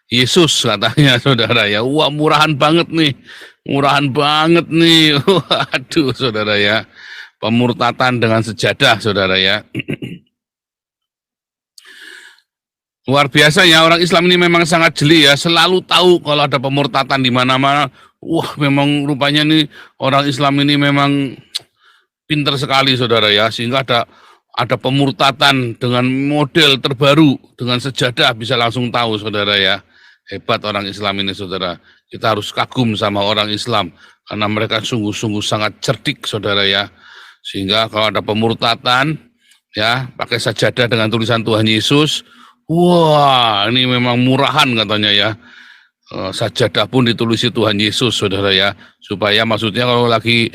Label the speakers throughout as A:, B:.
A: Yesus katanya saudara ya. Wah, murahan banget nih. Waduh saudara ya, pemurtatan dengan sejadah saudara ya. Luar biasa ya, orang Islam ini memang sangat jeli ya, selalu tahu kalau ada pemurtatan di mana-mana. Wah, memang rupanya nih orang Islam ini memang pinter sekali saudara ya, sehingga ada pemurtatan dengan model terbaru, dengan sejadah bisa langsung tahu saudara ya. Hebat orang Islam ini saudara. Kita harus kagum sama orang Islam karena mereka sungguh-sungguh sangat cerdik saudara ya. Sehingga kalau ada pemurtatan ya, pakai sajadah dengan tulisan Tuhan Yesus, wah ini memang murahan katanya ya. Sajadah pun ditulisi Tuhan Yesus saudara ya, supaya maksudnya kalau lagi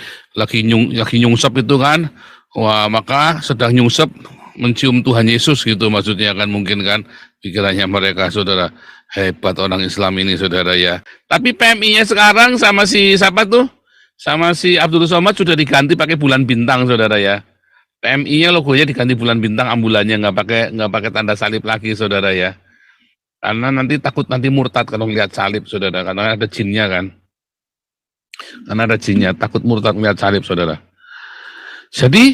A: nyungsep itu kan, wah maka sedang nyungsep mencium Tuhan Yesus gitu maksudnya kan, mungkin kan pikirannya mereka saudara. Hebat orang Islam ini saudara ya. Tapi PMI-nya sekarang sama si siapa tuh, sama si Abdul Somad sudah diganti pakai bulan bintang saudara ya. PMI-nya logonya diganti bulan bintang, ambulannya nggak pakai tanda salib lagi saudara ya. Karena takut nanti murtad kalau lihat salib saudara, karena ada jinnya kan. Karena ada jinnya, takut murtad melihat salib saudara. Jadi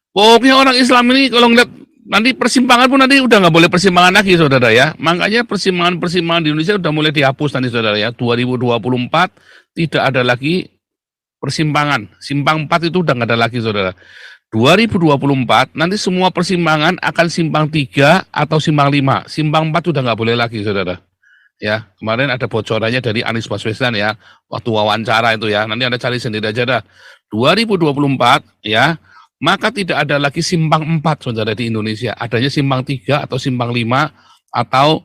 A: pokoknya orang Islam ini kalau ngeliat nanti persimpangan pun nanti udah nggak boleh persimpangan lagi saudara ya. Makanya persimpangan di Indonesia udah mulai dihapus nanti saudara ya. 2024 tidak ada lagi persimpangan. Simpang 4 itu udah nggak ada lagi saudara. 2024 nanti semua persimpangan akan simpang 3 atau simpang 5. Simpang 4 udah nggak boleh lagi saudara. Ya, kemarin ada bocorannya dari Anies Baswedan ya, waktu wawancara itu ya. Nanti Anda cari sendiri aja dah. 2024 ya, maka tidak ada lagi simpang 4 saudara di Indonesia. Adanya simpang 3 atau simpang 5 atau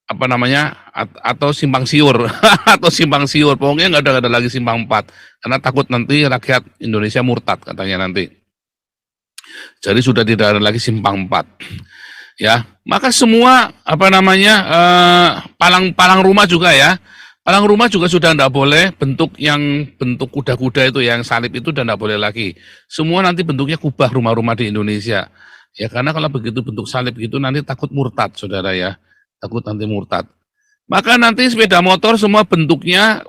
A: apa namanya, atau simpang siur atau simpang siur. Pokoknya nggak ada lagi simpang 4 karena takut nanti rakyat Indonesia murtad katanya nanti. Jadi sudah tidak ada lagi simpang 4 ya. Maka semua apa namanya, palang rumah juga ya. Palang rumah juga sudah tidak boleh bentuk kuda-kuda itu, yang salib itu sudah tidak boleh lagi. Semua nanti bentuknya kubah rumah-rumah di Indonesia. Ya karena kalau begitu bentuk salib gitu nanti takut murtad saudara ya. Takut nanti murtad. Maka nanti sepeda motor semua bentuknya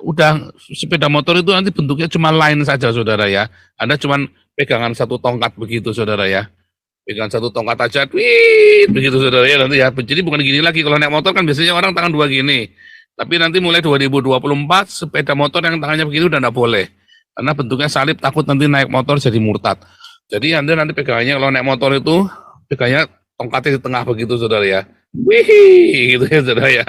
A: sepeda motor itu nanti bentuknya cuma line saja saudara ya. Anda cuma pegangan satu tongkat begitu saudara ya. Pegangan satu tongkat aja, begitu saudara ya nanti ya. Jadi bukan gini lagi, kalau naik motor kan biasanya orang tangan dua gini. Tapi nanti mulai 2024 sepeda motor yang tangannya begitu udah enggak boleh. Karena bentuknya salib, takut nanti naik motor jadi murtad. Jadi Anda nanti pegangannya kalau naik motor itu pegangnya tongkatnya di tengah begitu saudara ya. Wih, gitu ya saudara ya.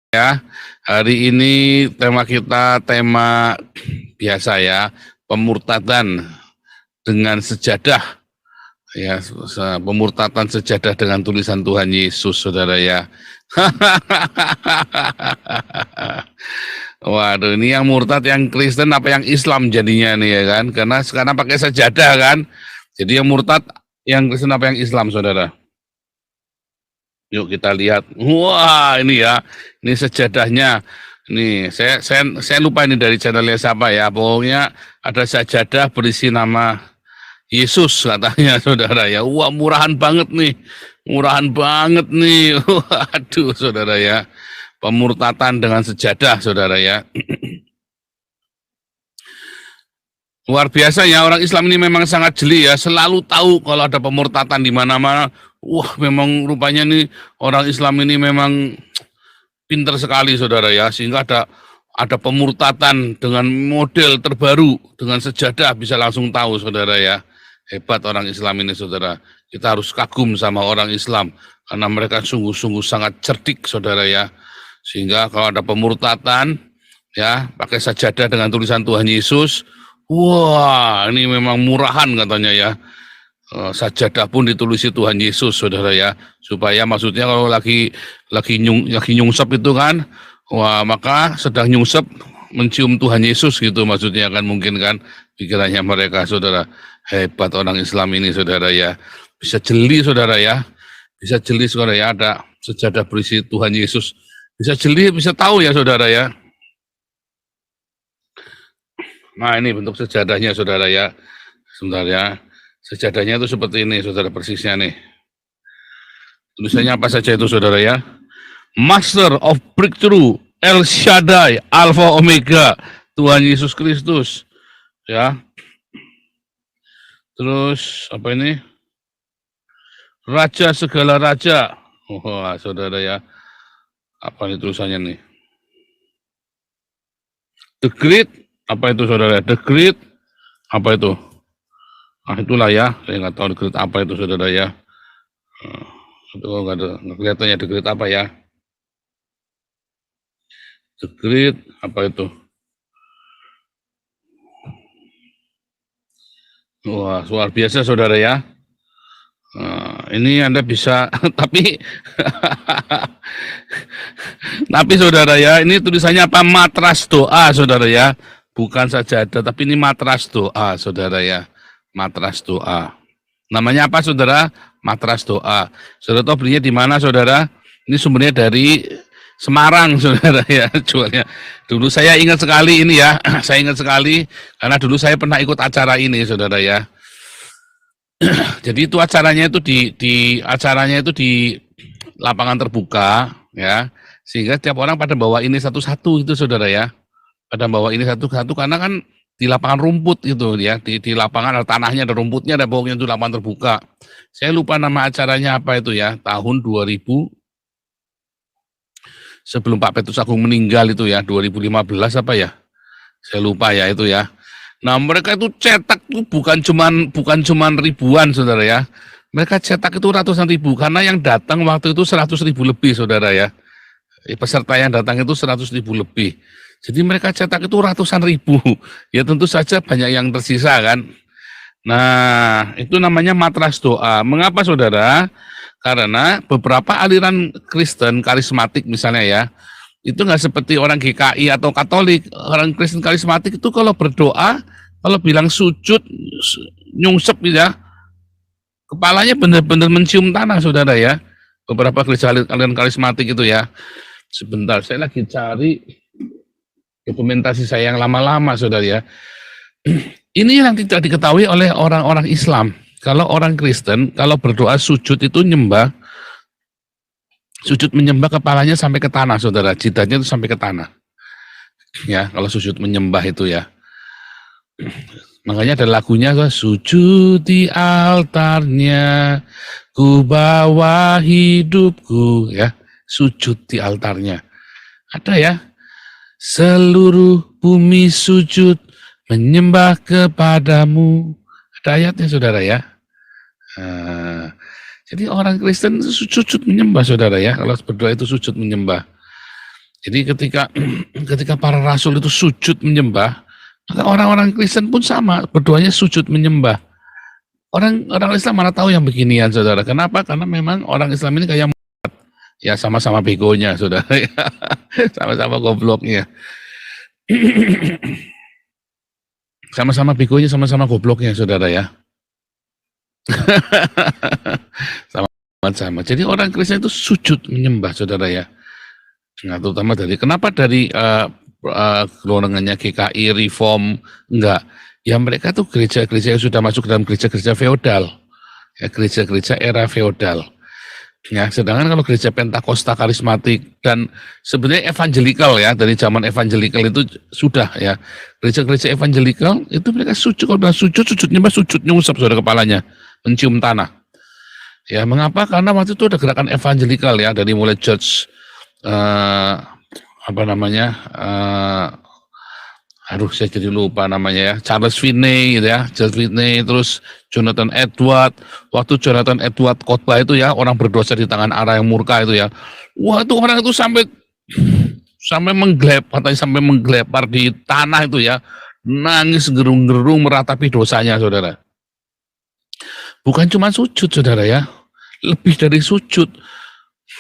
A: Ya, hari ini tema kita tema biasa ya, pemurtadan dengan sejadah ya, pemurtadan sejadah dengan tulisan Tuhan Yesus saudara ya. Waduh, ini yang murtad yang Kristen apa yang Islam jadinya nih ya kan, karena sekarang pakai sejadah kan, jadi yang murtad yang Kristen apa yang Islam saudara. Yuk kita lihat. Wah, ini ya. Ini sejadahnya. Nih, saya lupa ini dari channelnya siapa ya. Pokoknya ada sajadah berisi nama Yesus katanya saudara ya. Wah, murahan banget nih. Murahan banget nih. Waduh, saudara ya. Pemurtatan dengan sejadah saudara ya. Luar biasa ya, orang Islam ini memang sangat jeli ya, selalu tahu kalau ada pemurtatan di mana-mana. Wah, memang rupanya nih orang Islam ini memang pinter sekali saudara ya, sehingga ada pemurtatan dengan model terbaru, dengan sejadah bisa langsung tahu saudara ya. Hebat orang Islam ini saudara. Kita harus kagum sama orang Islam karena mereka sungguh-sungguh sangat cerdik saudara ya. Sehingga kalau ada pemurtatan ya, pakai sajadah dengan tulisan Tuhan Yesus, wah ini memang murahan katanya ya. Sajadah pun ditulisi Tuhan Yesus saudara ya, supaya maksudnya kalau lagi nyungsep itu kan, wah maka sedang nyungsep mencium Tuhan Yesus gitu maksudnya kan, mungkin kan pikirannya mereka saudara. Hebat orang Islam ini saudara ya, bisa jeli saudara ya, bisa jeli saudara ya, ada sejadah berisi Tuhan Yesus, bisa jeli, bisa tahu ya saudara ya. Nah, ini bentuk sejadahnya, saudara ya. Sebentar ya. Sejadahnya itu seperti ini, saudara, persisnya nih. Tulisannya apa saja itu, saudara ya? Master of Breakthrough, El Shaddai, Alpha Omega, Tuhan Yesus Kristus. Ya. Terus, apa ini? Raja segala raja. Wah, saudara ya. Apa ini tulisannya nih? The Great, apa itu, saudara? The Great, apa itu? Ah, itulah ya. Saya nggak tahu The Great apa itu, saudara ya. Itu nggak ada, nggak kelihatannya The Great apa ya. The Great, apa itu? Wah, luar biasa, saudara ya. Ini Anda bisa, tapi tapi saudara ya, ini tulisannya apa? Matras doa, saudara ya. Bukan saja ada, tapi ini matras doa, saudara ya. Matras doa. Namanya apa, saudara? Matras doa. Saudara tahu belinya di mana, saudara? Ini sumbernya dari Semarang, saudara ya. Jualnya. Dulu saya ingat sekali ini ya. Saya ingat sekali karena dulu saya pernah ikut acara ini, saudara ya. Jadi itu acaranya itu di lapangan terbuka ya, sehingga tiap orang pada bawa ini satu-satu itu, saudara ya. Pada bawa ini satu-satu karena kan di lapangan rumput gitu ya, di lapangan ada tanahnya, ada rumputnya, ada bawahnya, itu lapangan terbuka. Saya lupa nama acaranya apa itu ya, tahun 2000 sebelum Pak Petrus Agung meninggal itu ya, 2015 apa ya? Saya lupa ya itu ya. Nah, mereka itu cetak tuh bukan cuman ribuan, saudara ya. Mereka cetak itu ratusan ribu karena yang datang waktu itu 100.000 lebih, saudara ya. Peserta yang datang itu 100.000 lebih. Jadi mereka cetak itu ratusan ribu. Ya tentu saja banyak yang tersisa kan. Nah, itu namanya matras doa. Mengapa, saudara? Karena beberapa aliran Kristen karismatik misalnya ya, itu nggak seperti orang GKI atau Katolik. Orang Kristen karismatik itu kalau berdoa, kalau bilang sujud, nyungsep ya, kepalanya benar-benar mencium tanah, saudara ya. Beberapa gereja aliran karismatik itu ya. Sebentar, saya lagi cari dokumentasi saya yang lama-lama, saudara ya. Ini yang tidak diketahui oleh orang-orang Islam. Kalau orang Kristen, kalau berdoa sujud itu nyembah, sujud menyembah kepalanya sampai ke tanah, saudara. Jidatnya itu sampai ke tanah. Ya, kalau sujud menyembah itu ya. Makanya ada lagunya, sujud di altarnya, ku bawa hidupku, ya. Sujud di altarnya. Ada ya. Seluruh bumi sujud menyembah kepadamu. Ada ayatnya, saudara ya. Jadi orang Kristen sujud menyembah, saudara ya. Kalau berdoa itu sujud menyembah. Jadi ketika para rasul itu sujud menyembah, maka orang-orang Kristen pun sama, berdoanya sujud menyembah. Orang Islam mana tahu yang beginian, saudara. Kenapa? Karena memang orang Islam ini kayak ya sama-sama begonya, saudara. Sama-sama gobloknya. Sama-sama begonya, sama-sama gobloknya, saudara ya. Sama-sama. Jadi orang Kristen itu sujud menyembah, saudara ya. Nah, terutama kenapa dari golongannya GKI, Reform, enggak. Ya mereka tuh gereja-gereja yang sudah masuk dalam gereja-gereja feodal. Ya, gereja-gereja era feodal. Ya, sedangkan kalau gereja Pentakosta karismatik dan sebenarnya evangelical ya, dari zaman evangelical itu sudah ya. Gereja-gereja evangelical itu mereka sujud, kalau sujud nyembah, sujud nyungsep, saudara, kepalanya mencium tanah. Ya, mengapa? Karena waktu itu ada gerakan evangelical ya, dari mulai George saya jadi lupa namanya ya, Charles Finney gitu ya, Charles Finney, terus Jonathan Edward. Waktu Jonathan Edward khotbah itu ya, orang berdosa di tangan Allah yang murka itu ya. Wah, itu orang itu sampai menggelepar di tanah itu ya, nangis gerung-gerung meratapi dosanya, saudara. Bukan cuma sujud, saudara ya, lebih dari sujud,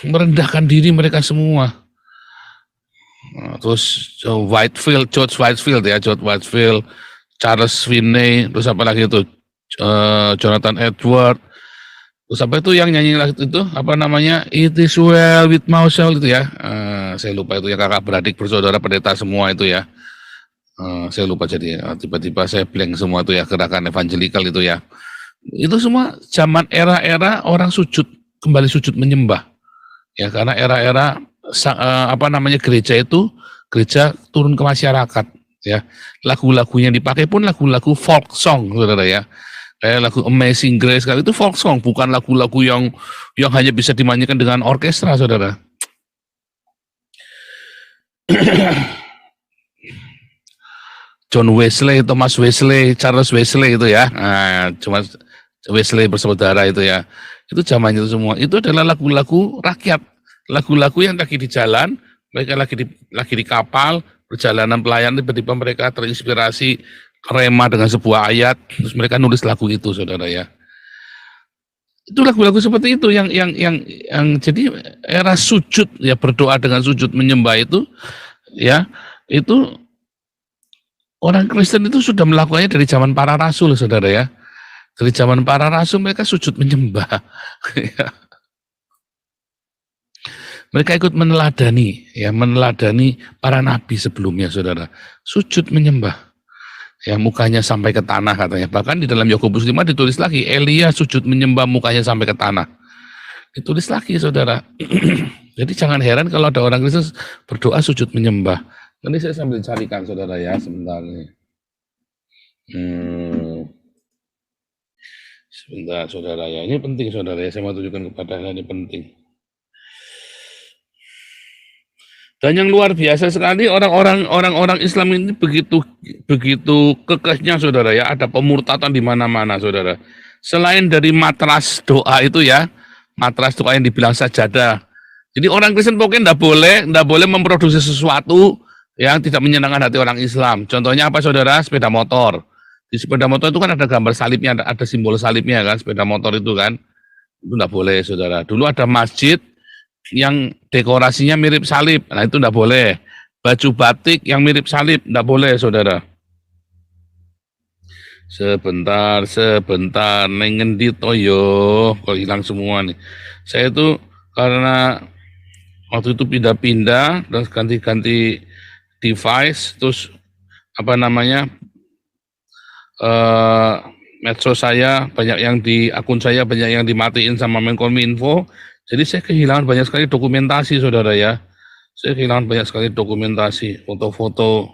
A: merendahkan diri mereka semua. Terus George Whitefield, Charles Finney, terus apa lagi itu, Jonathan Edward, terus apa itu yang nyanyi lagi itu, apa namanya, It is well with my soul itu ya, saya lupa itu ya, kakak beradik bersaudara pendeta semua itu ya. Saya lupa jadi tiba-tiba saya blank semua tuh ya, gerakan evangelikal itu ya. Itu semua zaman era-era orang sujud, kembali sujud menyembah. Ya, karena era-era gereja itu, gereja turun ke masyarakat ya. Lagu-lagunya dipakai pun lagu-lagu folk song, Saudara ya. Kayak lagu Amazing Grace itu folk song, bukan lagu-lagu yang hanya bisa dimainkan dengan orkestra, Saudara. John Wesley, Thomas Wesley, Charles Wesley itu ya. Nah, cuma Wesley bersaudara itu ya. Itu zaman itu semua. Itu adalah lagu-lagu rakyat. Lagu-lagu yang lagi di jalan, mereka lagi di kapal, perjalanan pelayanan, tiba-tiba mereka terinspirasi rema dengan sebuah ayat, terus mereka nulis lagu itu, Saudara ya. Itu lagu-lagu seperti itu yang jadi era sujud ya, berdoa dengan sujud menyembah itu ya, itu orang Kristen itu sudah melakukannya dari zaman para rasul, Saudara ya. Dari zaman para rasul mereka sujud menyembah. Mereka ikut meneladani para nabi sebelumnya, Saudara. Sujud menyembah. Ya, mukanya sampai ke tanah katanya. Bahkan di dalam Yakobus 5 ditulis lagi, Elia sujud menyembah mukanya sampai ke tanah. Ditulis lagi, Saudara. Jadi jangan heran kalau ada orang Kristen berdoa sujud menyembah. Nanti saya sambil carikan, Saudara ya, sebentar nih. Sebentar, Saudara ya. Ini penting, Saudara ya. Saya mau tunjukkan kepada Anda, ini penting. Dan yang luar biasa sekali, orang-orang Islam ini begitu kekehnya, Saudara ya. Ada pemurtatan di mana-mana, Saudara. Selain dari matras doa itu ya, matras doa yang dibilang sajadah. Jadi orang Kristen pokoknya enggak boleh memproduksi sesuatu yang tidak menyenangkan hati orang Islam. Contohnya apa, Saudara? Sepeda motor. Di sepeda motor itu kan ada gambar salibnya, ada simbol salibnya kan, sepeda motor itu kan. Itu enggak boleh, Saudara. Dulu ada masjid yang dekorasinya mirip salib, nah itu enggak boleh. Baju batik yang mirip salib, enggak boleh, Saudara. Sebentar, nengendi toyo, kok hilang semua nih. Saya itu karena waktu itu pindah-pindah, dan ganti-ganti device, terus medsos saya banyak yang akun saya banyak yang dimatiin sama Menkominfo. Jadi saya kehilangan banyak sekali dokumentasi, Saudara ya. Saya kehilangan banyak sekali dokumentasi, foto-foto.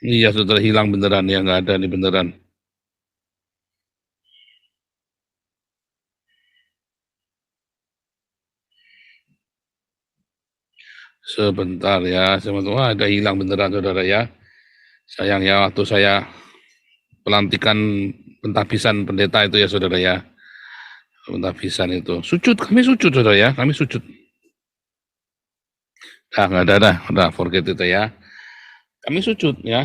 A: Iya, Saudara, hilang beneran ya, nggak ada nih beneran. Sebentar ya, wah, ada hilang beneran, Saudara ya. Sayang ya, waktu saya pelantikan pentahbisan pendeta itu ya, Saudara ya. Pentahbisan itu. Kami sujud, Saudara ya, kami sujud. Nggak ada, udah forget itu ya. Kami sujud ya.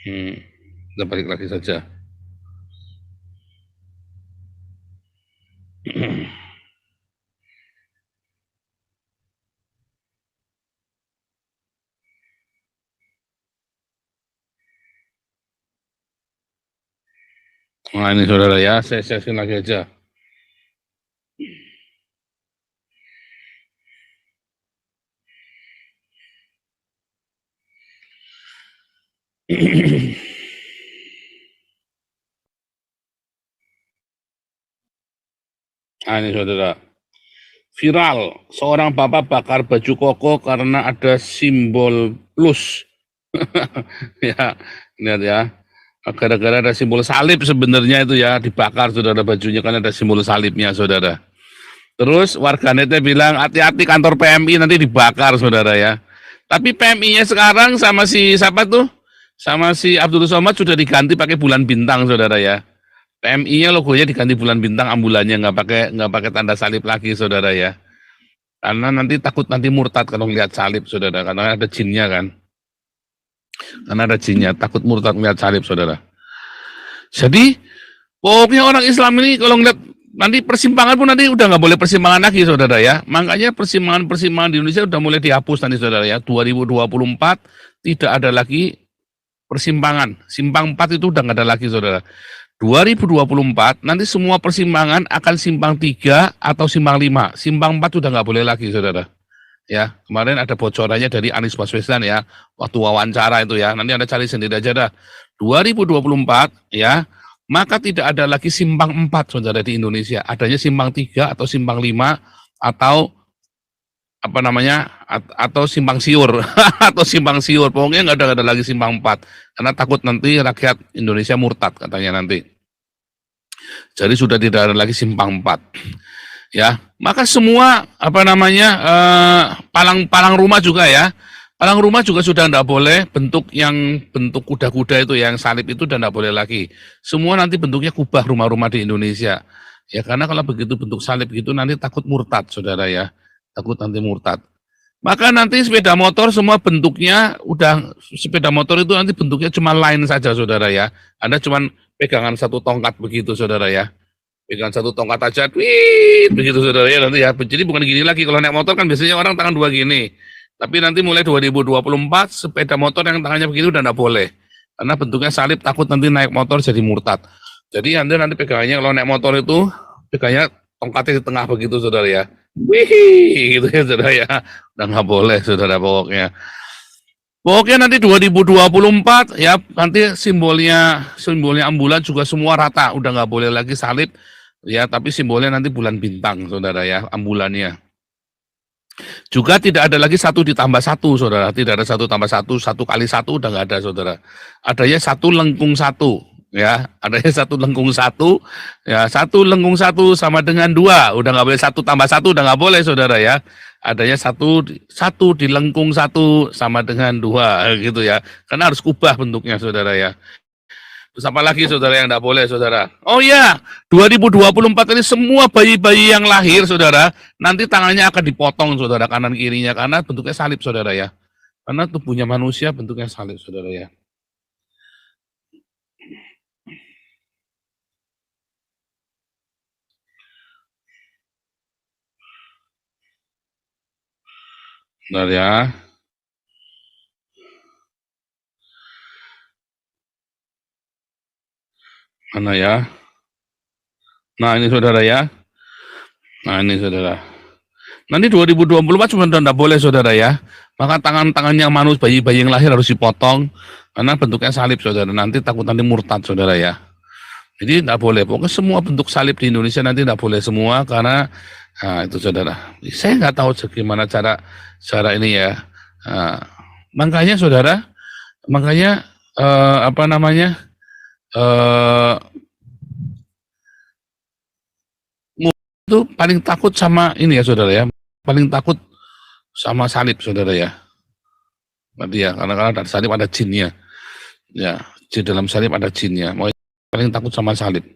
A: Kita balik lagi saja. Nah ini, Saudara ya, saya share lagi aja. Nah ini, Saudara. Viral, seorang bapak bakar baju koko karena ada simbol plus. Ya, lihat ya. Gara-gara ada simbol salib sebenarnya itu ya, dibakar, Saudara, bajunya kan ada simbol salibnya, Saudara. Terus warganetnya bilang, hati-hati kantor PMI nanti dibakar, Saudara ya. Tapi PMI-nya sekarang sama si siapa tuh? Sama si Abdul Somad sudah diganti pakai bulan bintang, Saudara ya. PMI-nya logonya diganti bulan bintang, ambulannya nggak pakai tanda salib lagi, Saudara ya. Karena nanti takut murtad kalau ngelihat salib, Saudara, karena ada jinnya kan. Karena ada jinnya, takut murtad melihat salib, Saudara. Jadi pokoknya orang Islam ini kalau ngeliat nanti persimpangan pun nanti udah nggak boleh persimpangan lagi, Saudara ya. Makanya persimpangan di Indonesia udah mulai dihapus nanti, Saudara ya. 2024 tidak ada lagi persimpangan. Simpang 4 itu udah nggak ada lagi, Saudara. 2024 nanti semua persimpangan akan simpang 3 atau simpang 5. Simpang 4 udah nggak boleh lagi, Saudara. Ya, kemarin ada bocorannya dari Anies Baswedan ya, waktu wawancara itu ya. Nanti Anda cari sendiri aja dah. 2024 ya, maka tidak ada lagi simpang 4 saudara di Indonesia. Adanya simpang 3 atau simpang 5 atau apa namanya atau simpang siur atau simpang siur, pokoknya nggak ada lagi simpang 4 karena takut nanti rakyat Indonesia murtad katanya nanti. Jadi sudah tidak ada lagi simpang 4 ya. Maka semua apa namanya palang rumah juga ya, palang rumah juga sudah tidak boleh bentuk yang bentuk kuda-kuda itu, yang salib itu sudah tidak boleh lagi. Semua nanti bentuknya kubah rumah-rumah di Indonesia ya, karena kalau begitu bentuk salib gitu nanti takut murtad saudara ya, takut nanti murtad. Maka nanti sepeda motor semua bentuknya udah, sepeda motor itu nanti bentuknya cuma line saja saudara ya. Anda cuma pegangan satu tongkat begitu saudara ya. Pegangan satu tongkat aja, wih, begitu saudara ya nanti ya. Jadi bukan gini lagi, kalau naik motor kan biasanya orang tangan dua gini. Tapi nanti mulai 2024 sepeda motor yang tangannya begitu udah nggak boleh. Karena bentuknya salib, takut nanti naik motor jadi murtad. Jadi Anda nanti pegangannya kalau naik motor itu pegangnya tongkatnya di tengah begitu saudara ya. Wih, gitu ya saudara ya. Udah nggak boleh saudara pokoknya. Pokoknya nanti 2024 ya, nanti simbolnya ambulan juga semua rata, udah nggak boleh lagi salib ya, tapi simbolnya nanti bulan bintang saudara ya, ambulannya. Juga tidak ada lagi 1+1 saudara, tidak ada 1+1, 1x1 udah nggak ada saudara. Adanya 1+1 ya, adanya 1+1 ya, 1+1 sama dengan 2, udah nggak boleh 1+1 udah nggak boleh saudara ya. Adanya 1 dilengkung 1 sama dengan 2 gitu ya, karena harus kubah bentuknya saudara ya. Terus apa lagi saudara yang tidak boleh saudara? Oh iya, 2024 ini semua bayi-bayi yang lahir saudara, nanti tangannya akan dipotong saudara, kanan kirinya, karena bentuknya salib saudara ya. Karena tubuhnya manusia bentuknya salib saudara ya. Benar ya. Mana ya? Nah ini saudara ya. Nah ini saudara. Nanti 2024 cuma tidak boleh saudara ya. Maka tangan-tangannya manusia, bayi-bayi yang lahir harus dipotong karena bentuknya salib saudara. Nanti takut nanti murtad saudara ya. Jadi tidak boleh. Pokoknya semua bentuk salib di Indonesia nanti tidak boleh semua karena nah, itu saudara. Saya nggak tahu gimana cara ini ya. Nah, makanya saudara, makanya apa namanya? Itu paling takut sama ini ya saudara ya, paling takut sama salib saudara ya. Berarti ya, karena ada salib ada jinnya. Ya, di dalam salib ada jinnya. Mau paling takut sama salib.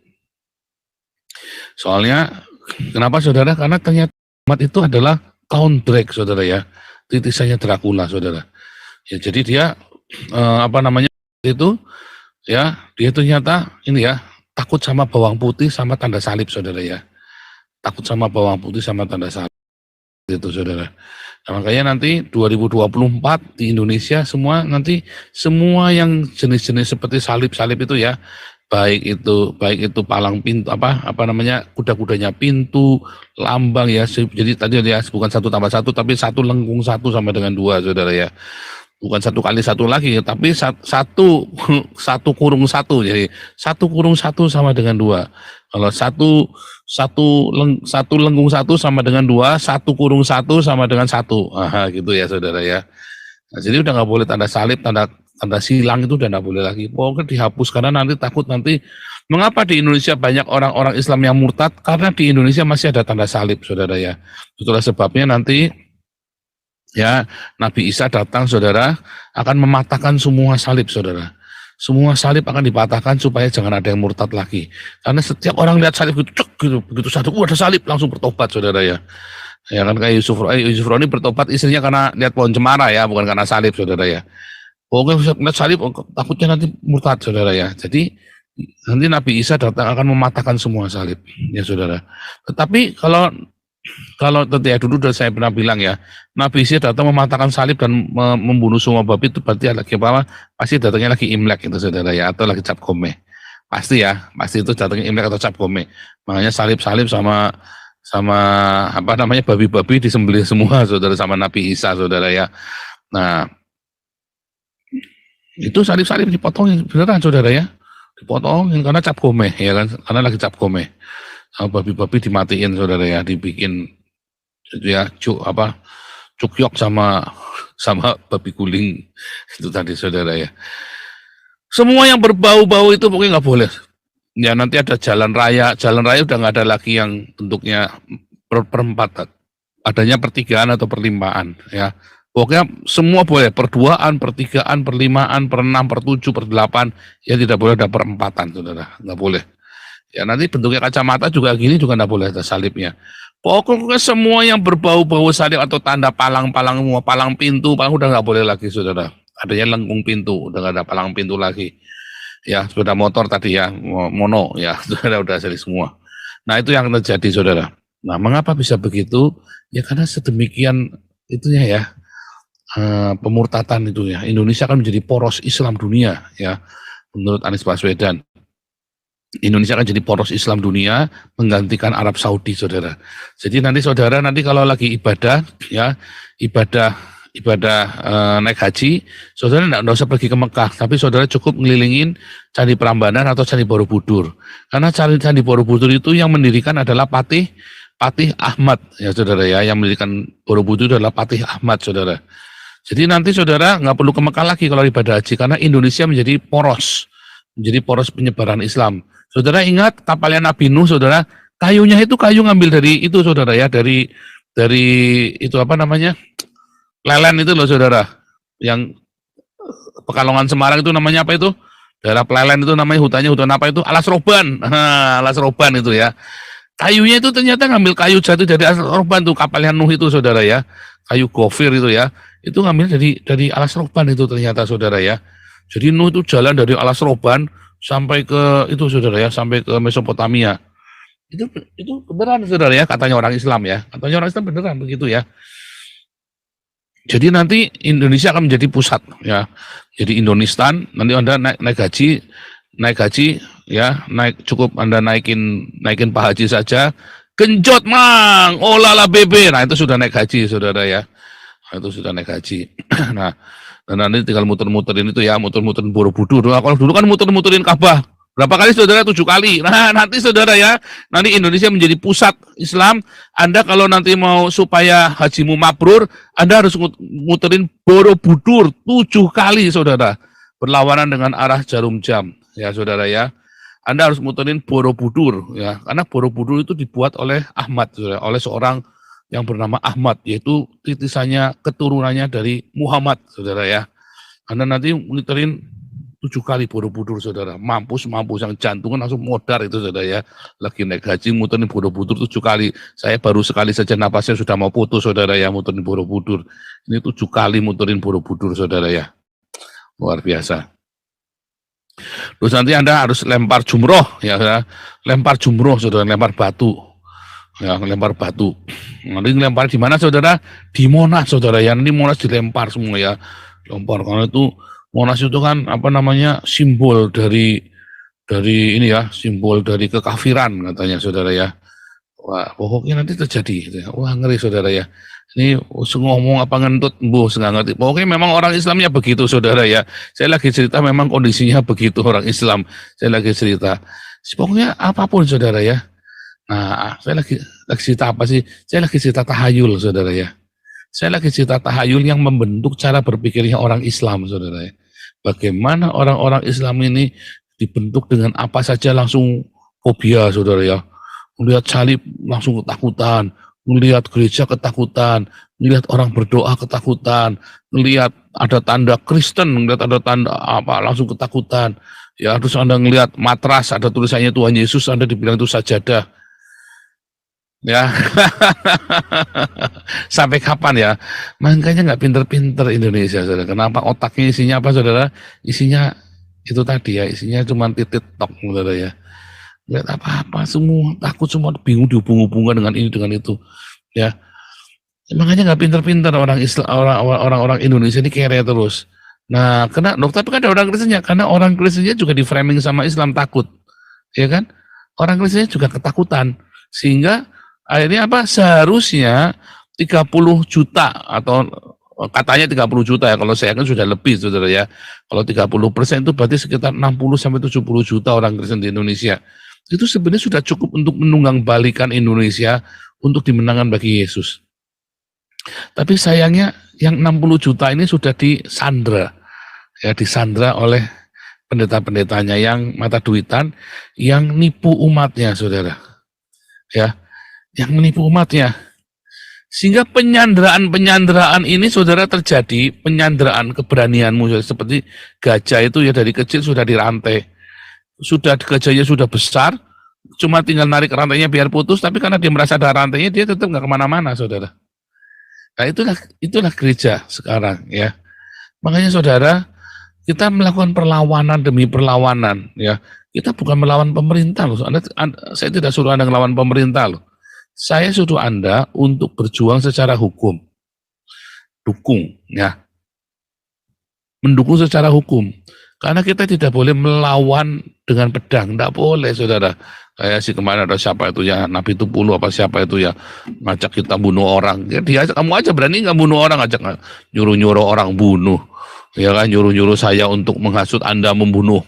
A: Soalnya kenapa saudara? Karena ternyata umat itu adalah Count Dracula saudara ya. Titisannya Dracula saudara. Ya, jadi dia apa namanya itu ya, dia ternyata ini ya, takut sama bawang putih sama tanda salib saudara ya. Takut sama bawang putih sama tanda salib itu saudara. Nah, makanya nanti 2024 di Indonesia semua nanti semua yang jenis-jenis seperti salib-salib itu ya, baik itu palang pintu apa namanya kuda-kudanya pintu, lambang ya. Jadi tadi ya bukan 1+1 tapi 1+1 sama dengan 2 saudara ya. Bukan 1x1 lagi, tapi 1+1, jadi 1+1 sama dengan 2. Kalau 1+1 sama dengan 2, 1+1 sama dengan 1. Aha, gitu ya saudara ya. Nah, jadi udah nggak boleh tanda salib, tanda silang itu udah nggak boleh lagi. Pokoknya dihapus karena nanti takut nanti. Mengapa di Indonesia banyak orang-orang Islam yang murtad? Karena di Indonesia masih ada tanda salib saudara ya. Itulah sebabnya nanti ya, Nabi Isa datang saudara, akan mematahkan semua salib saudara. Semua salib akan dipatahkan supaya jangan ada yang murtad lagi. Karena setiap orang lihat salib gitu, cek gitu, begitu satu, ada salib langsung bertobat saudara ya. Ya kan kayak Yusuf Roni bertobat istrinya karena lihat pohon cemara ya, bukan karena salib saudara ya. Pokoknya lihat salib takutnya nanti murtad saudara ya. Jadi nanti Nabi Isa datang akan mematahkan semua salib ya saudara. Tetapi kalau tadi ya dulu saya pernah bilang ya, Nabi Isa datang mematahkan salib dan membunuh semua babi itu berarti lagi apa? Pasti datangnya lagi Imlek itu saudara ya, atau lagi Cap Gome. Pasti ya, pasti itu datangnya Imlek atau Cap Gome. Makanya salib sama sama apa namanya babi-babi disembelih semua saudara sama Nabi Isa saudara ya. Nah itu salib-salib dipotongin beneran saudara ya, dipotongin karena cap gomeh ya kan, karena lagi cap gomeh. Babi-babi dimatiin saudara ya, dibikin itu ya cukyok sama babi guling itu tadi saudara ya. Semua yang berbau-bau itu pokoknya nggak boleh. Ya nanti ada jalan raya udah nggak ada lagi yang bentuknya perempatan, adanya pertigaan atau perlimpaan ya. Pokoknya semua boleh, perduaan, pertigaan, perlimaan, perenam, pertujuh, perdelapan, ya tidak boleh ada perempatan saudara, nggak boleh. Ya nanti bentuknya kacamata juga gini juga nggak boleh ada salibnya. Pokoknya semua yang berbau-bau salib atau tanda palang-palang, palang pintu, palang udah nggak boleh lagi saudara. Adanya lengkung pintu, udah nggak ada palang pintu lagi. Ya sepeda motor tadi ya mono ya saudara udah jadi semua. Nah itu yang terjadi saudara. Nah mengapa bisa begitu? Ya karena sedemikian itunya ya pemurtatan itu ya. Indonesia akan menjadi poros Islam dunia ya menurut Anies Baswedan. Indonesia akan jadi poros Islam dunia menggantikan Arab Saudi saudara. Jadi nanti saudara kalau lagi ibadah ya ibadah naik haji, saudara tidak usah pergi ke Mekah, tapi saudara cukup ngelilingin Candi Prambanan atau Candi Borobudur. Karena Candi Borobudur itu yang mendirikan adalah Patih Ahmad ya saudara ya, yang mendirikan Borobudur adalah Patih Ahmad saudara. Jadi nanti saudara nggak perlu ke Mekah lagi kalau ibadah haji, karena Indonesia menjadi poros penyebaran Islam. Saudara ingat kapalnya Nabi Nuh saudara, kayunya itu kayu ngambil dari itu saudara ya, dari itu apa namanya, Plelen itu loh saudara, yang Pekalongan Semarang itu namanya apa itu? Daerah Plelen itu namanya hutan apa itu? Alas Roban. Alas Roban itu ya. Kayunya itu ternyata ngambil kayu jatuh dari Alas Roban tuh, kapalnya Nuh itu saudara ya. Kayu gofir itu ya. Itu ngambil dari Alas Roban itu ternyata saudara ya. Jadi Nuh itu jalan dari Alas Roban sampai ke itu saudara ya, sampai ke Mesopotamia. Itu beneran saudara ya, katanya orang Islam ya. Katanya orang Islam beneran begitu ya. Jadi nanti Indonesia akan menjadi pusat ya. Jadi Indonesia nanti Anda naik haji ya, cukup Anda naikin Pak Haji saja, genjot mang, oh lala bebe. Nah, itu sudah naik haji saudara ya. Nah, itu sudah naik haji. Nah, dan nanti tinggal muter-muterin itu ya, muter-muterin Borobudur. Nah, kalau dulu kan muter-muterin Ka'bah. Berapa kali saudara? 7 kali. Nah nanti saudara ya, nanti Indonesia menjadi pusat Islam. Anda kalau nanti mau supaya hajimu mabrur, Anda harus muterin Borobudur 7 kali saudara. Berlawanan dengan arah jarum jam ya saudara ya. Anda harus muterin Borobudur ya, karena Borobudur itu dibuat oleh Ahmad saudara, oleh seorang yang bernama Ahmad, yaitu titisannya keturunannya dari Muhammad saudara ya. Anda nanti muterin 7 kali Borobudur saudara, mampus yang jantungan langsung modar itu saudara ya. Lagi naik haji muterin Borobudur 7 kali. Saya baru sekali saja napasnya sudah mau putus saudara ya, muterin Borobudur. Ini 7 kali muterin Borobudur saudara ya. Luar biasa. Terus nanti Anda harus lempar jumroh ya, lempar jumroh saudara, lempar batu. Ya, lempar batu. Nanti lempar di mana saudara? Di Monas saudara ya. Nanti Monas dilempar semua ya. Lempar karena itu Monas itu kan apa namanya, simbol dari ini ya, simbol dari kekafiran katanya saudara ya. Wah pokoknya nanti terjadi gitu ya. Wah ngeri saudara ya. Ini ngomong apa ngentut, nggak ngerti. Pokoknya memang orang Islamnya begitu saudara ya. Saya lagi cerita memang kondisinya begitu orang Islam. Saya lagi cerita. Pokoknya apapun saudara ya. Nah saya lagi cerita apa sih? Saya lagi cerita tahayul saudara ya. Saya lagi cerita tahayul yang membentuk cara berpikirnya orang Islam saudara ya. Bagaimana orang-orang Islam ini dibentuk dengan apa saja langsung fobia saudara ya. Melihat salib langsung ketakutan, melihat gereja ketakutan, melihat orang berdoa ketakutan, melihat ada tanda Kristen, melihat ada tanda apa langsung ketakutan. Ya terus Anda melihat matras ada tulisannya Tuhan Yesus, Anda dibilang itu sajadah. Ya, sampai kapan ya? Makanya nggak pinter-pinter Indonesia, saudara. Kenapa otaknya isinya apa, saudara? Isinya itu tadi ya, isinya cuma titik tok, saudara ya. Nggak apa-apa, semua takut, semua bingung dihubung-hubungkan dengan ini dengan itu, ya. Makanya nggak pinter-pinter orang Indonesia ini kere terus. Nah, tapi kan ada orang Kristennya, karena orang Kristennya juga di framing sama Islam takut, ya kan? Orang Kristennya juga ketakutan, sehingga Akhirnya apa? Seharusnya 30 juta atau katanya 30 juta ya, kalau saya kan sudah lebih saudara ya. Kalau 30% itu berarti sekitar 60 sampai 70 juta orang Kristen di Indonesia. Itu sebenarnya sudah cukup untuk menunggang balikan Indonesia untuk dimenangkan bagi Yesus. Tapi sayangnya yang 60 juta ini sudah disandra, ya disandra oleh pendeta-pendetanya yang mata duitan, yang nipu umatnya, saudara. Ya, yang menipu umatnya. Sehingga penyanderaan ini saudara terjadi, penyanderaan keberanianmu seperti gajah itu ya dari kecil sudah dirantai. Sudah gajahnya sudah besar, cuma tinggal narik rantainya biar putus, tapi karena dia merasa ada rantainya dia tetap nggak kemana-mana, saudara. Nah itulah gereja sekarang ya. Makanya saudara, kita melakukan perlawanan demi perlawanan ya. Kita bukan melawan pemerintah loh. Saya tidak suruh Anda melawan pemerintah loh. Saya suruh Anda untuk berjuang secara hukum. Dukung ya. Mendukung secara hukum. Karena kita tidak boleh melawan dengan pedang, tidak boleh saudara. Kayak si kemarin ada siapa itu ya, Nabi Tupulu apa siapa itu ya, ngajak kita bunuh orang. Ya, dia kamu aja berani nggak bunuh orang, ajak nyuruh-nyuruh orang bunuh. Ya kan, nyuruh-nyuruh saya untuk menghasut Anda membunuh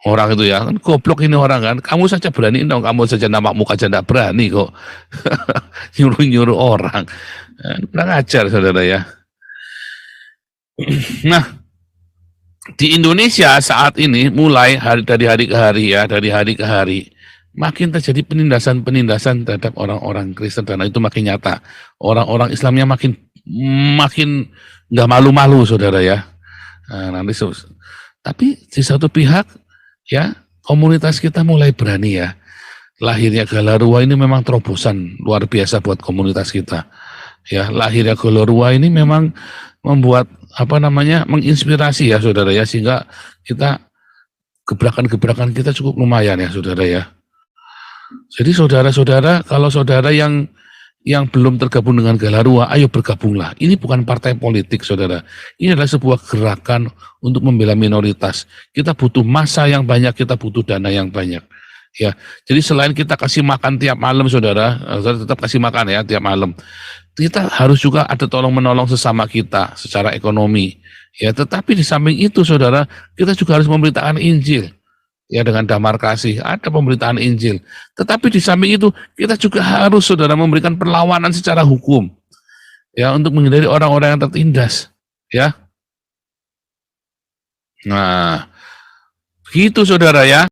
A: orang itu ya. Kan goblok ini orang kan. Kamu saja berani dong, kamu saja nama muka aja tidak berani kok. Nyuruh-nyuruh orang. Kurang ajar saudara ya. Nah, di Indonesia saat ini mulai dari hari ke hari ya, dari hari ke hari makin terjadi penindasan-penindasan terhadap orang-orang Kristen dan itu makin nyata. Orang-orang Islamnya makin makin nggak malu-malu, saudara ya. Nah, nanti tapi di satu pihak ya komunitas kita mulai berani ya. Lahirnya Galarua ini memang terobosan luar biasa buat komunitas kita. Ya, lahirnya Galarua ini memang membuat menginspirasi ya saudara ya, sehingga kita gebrakan-gebrakan kita cukup lumayan ya saudara ya. Jadi saudara-saudara, kalau saudara yang belum tergabung dengan Galarua, ayo bergabunglah. Ini bukan partai politik saudara, ini adalah sebuah gerakan untuk membela minoritas. Kita butuh massa yang banyak, kita butuh dana yang banyak. Ya, jadi selain kita kasih makan tiap malam saudara tetap kasih makan ya tiap malam, kita harus juga ada tolong menolong sesama kita secara ekonomi ya. Tetapi di samping itu saudara, kita juga harus memberitakan Injil ya, dengan damar kasih ada pemberitaan Injil. Tetapi di samping itu kita juga harus saudara memberikan perlawanan secara hukum ya, untuk menghindari orang-orang yang tertindas ya. Nah begitu saudara ya.